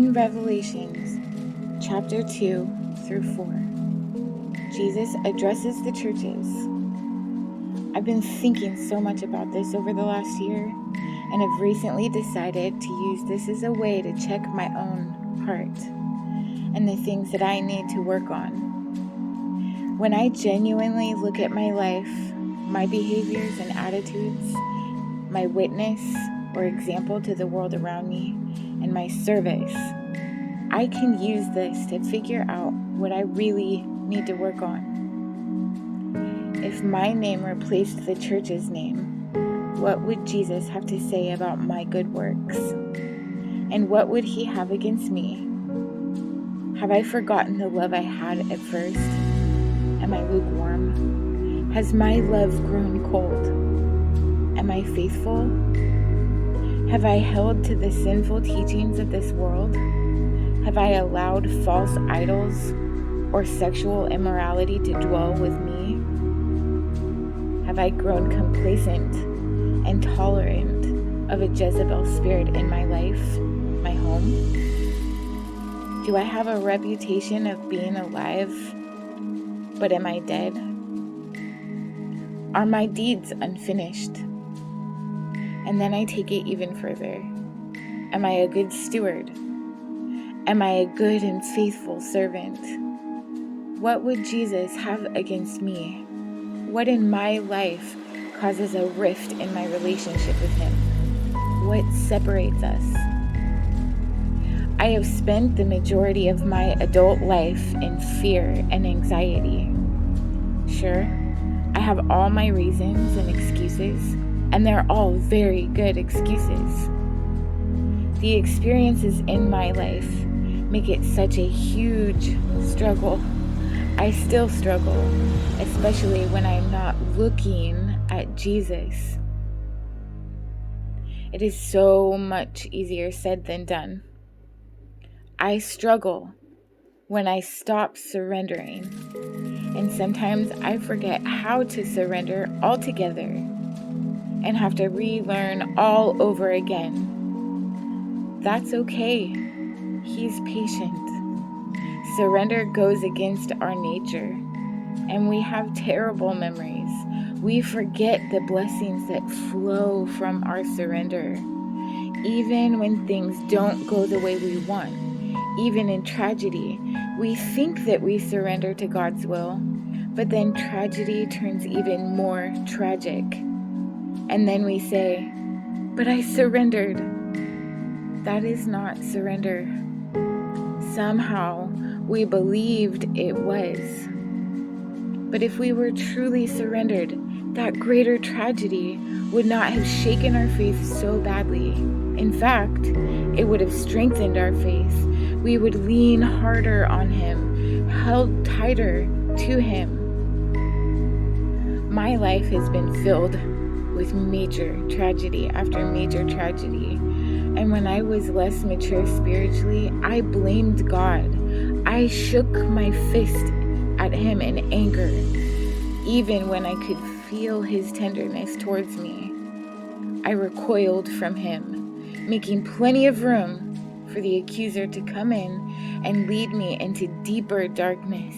In Revelations, chapter 2 through 4, Jesus addresses the churches. I've been thinking so much about this over the last year, and have recently decided to use this as a way to check my own heart and the things that I need to work on. When I genuinely look at my life, my behaviors and attitudes, my witness or example to the world around me, and my service, I can use this to figure out what I really need to work on. If my name replaced the church's name, what would Jesus have to say about my good works? And what would he have against me? Have I forgotten the love I had at first? Am I lukewarm? Has my love grown cold? Am I faithful? Have I held to the sinful teachings of this world? Have I allowed false idols or sexual immorality to dwell with me? Have I grown complacent and tolerant of a Jezebel spirit in my life, my home? Do I have a reputation of being alive, but am I dead? Are my deeds unfinished? And then I take it even further. Am I a good steward? Am I a good and faithful servant? What would Jesus have against me? What in my life causes a rift in my relationship with him? What separates us? I have spent the majority of my adult life in fear and anxiety. Sure, I have all my reasons and excuses, and they're all very good excuses. The experiences in my life make it such a huge struggle. I still struggle, especially when I'm not looking at Jesus. It is so much easier said than done. I struggle when I stop surrendering, and sometimes I forget how to surrender altogether and have to relearn all over again. That's okay. He's patient. Surrender goes against our nature, and we have terrible memories. We forget the blessings that flow from our surrender. Even when things don't go the way we want, even in tragedy, we think that we surrender to God's will, but then tragedy turns even more tragic. And then we say, "But I surrendered." That is not surrender. Somehow we believed it was. But if we were truly surrendered, that greater tragedy would not have shaken our faith so badly. In fact, it would have strengthened our faith. We would lean harder on him, held tighter to him. My life has been filled with major tragedy after major tragedy. And when I was less mature spiritually, I blamed God. I shook my fist at him in anger, even when I could feel his tenderness towards me. I recoiled from him, making plenty of room for the accuser to come in and lead me into deeper darkness.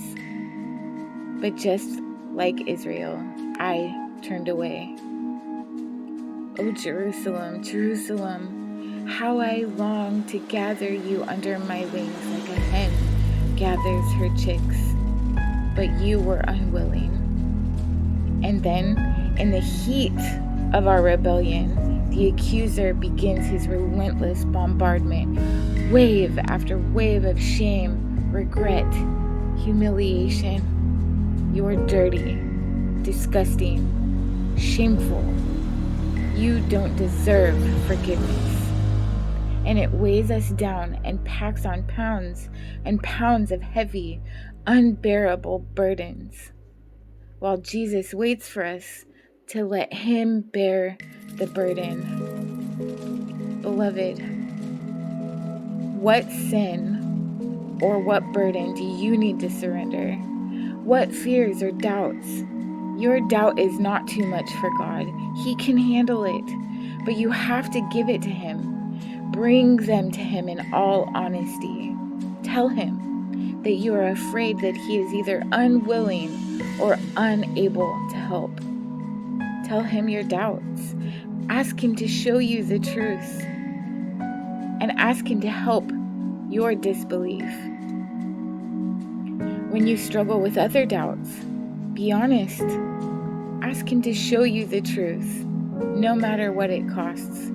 But just like Israel, I turned away. O Jerusalem, Jerusalem, how I long to gather you under my wings like a hen gathers her chicks, but you were unwilling. And then, in the heat of our rebellion, the accuser begins his relentless bombardment, wave after wave of shame, regret, humiliation. You are dirty, disgusting, shameful. You don't deserve forgiveness. And it weighs us down and packs on pounds and pounds of heavy, unbearable burdens, while Jesus waits for us to let him bear the burden. Beloved, what sin or what burden do you need to surrender? What fears or doubts? Your doubt is not too much for God. He can handle it, but you have to give it to him. Bring them to him in all honesty. Tell him that you are afraid that he is either unwilling or unable to help. Tell him your doubts. Ask him to show you the truth. And ask him to help your disbelief. When you struggle with other doubts, be honest. Ask him to show you the truth, no matter what it costs.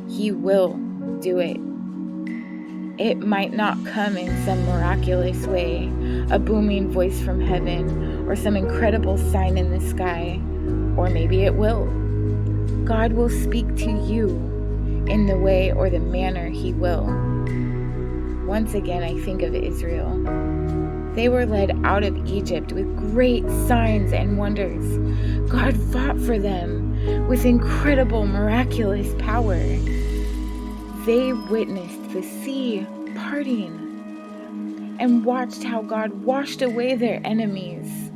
He will do it. It might not come in some miraculous way, a booming voice from heaven, or some incredible sign in the sky, or maybe it will. God will speak to you in the way or the manner he will. Once again, I think of Israel. They were led out of Egypt with great signs and wonders. God fought for them with incredible, miraculous power. They witnessed the sea parting and watched how God washed away their enemies.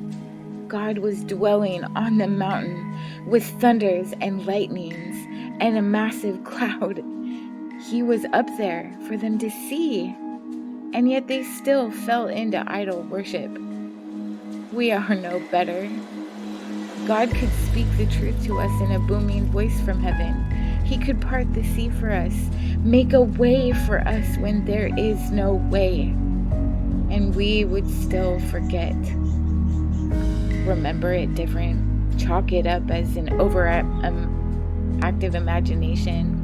God was dwelling on the mountain with thunders and lightnings and a massive cloud. He was up there for them to see. And yet they still fell into idol worship. We are no better. God could speak the truth to us in a booming voice from heaven. He could part the sea for us, make a way for us when there is no way. And we would still forget. Remember it different. Chalk it up as an overactive imagination.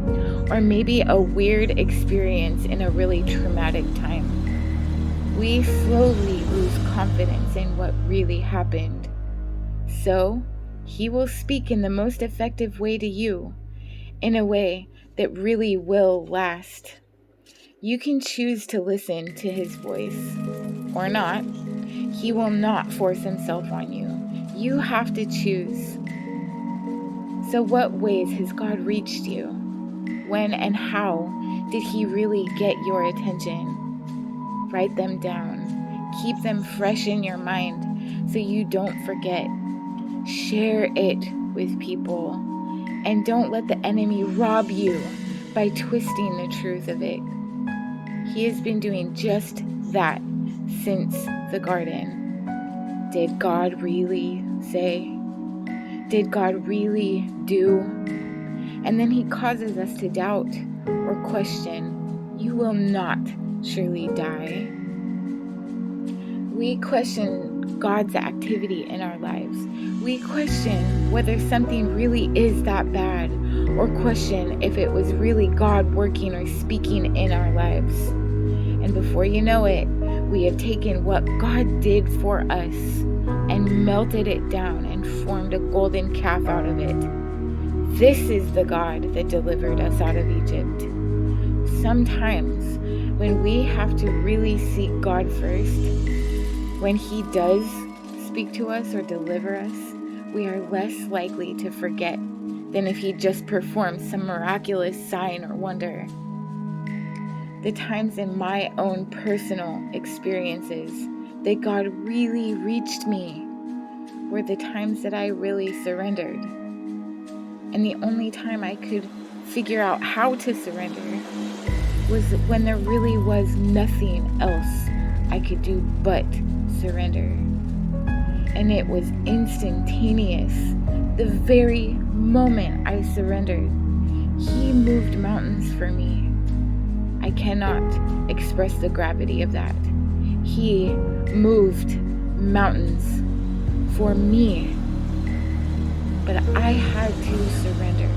Or maybe a weird experience in a really traumatic time. We slowly lose confidence in what really happened. So, he will speak in the most effective way to you, in a way that really will last. You can choose to listen to his voice, or not. He will not force himself on you. You have to choose. So what ways has God reached you? When and how did he really get your attention? Write them down. Keep them fresh in your mind so you don't forget. Share it with people. And don't let the enemy rob you by twisting the truth of it. He has been doing just that since the garden. Did God really say? Did God really do? And then he causes us to doubt or question. You will not surely die. We question God's activity in our lives. We question whether something really is that bad, or question if it was really God working or speaking in our lives. And before you know it, we have taken what God did for us and melted it down and formed a golden calf out of it. This is the God that delivered us out of Egypt. Sometimes when we have to really seek God first, when he does speak to us or deliver us, we are less likely to forget than if he just performed some miraculous sign or wonder. The times in my own personal experiences that God really reached me were the times that I really surrendered. And the only time I could figure out how to surrender was when there really was nothing else I could do but surrender. And it was instantaneous. The very moment I surrendered, he moved mountains for me. I cannot express the gravity of that. He moved mountains for me. But I had to surrender.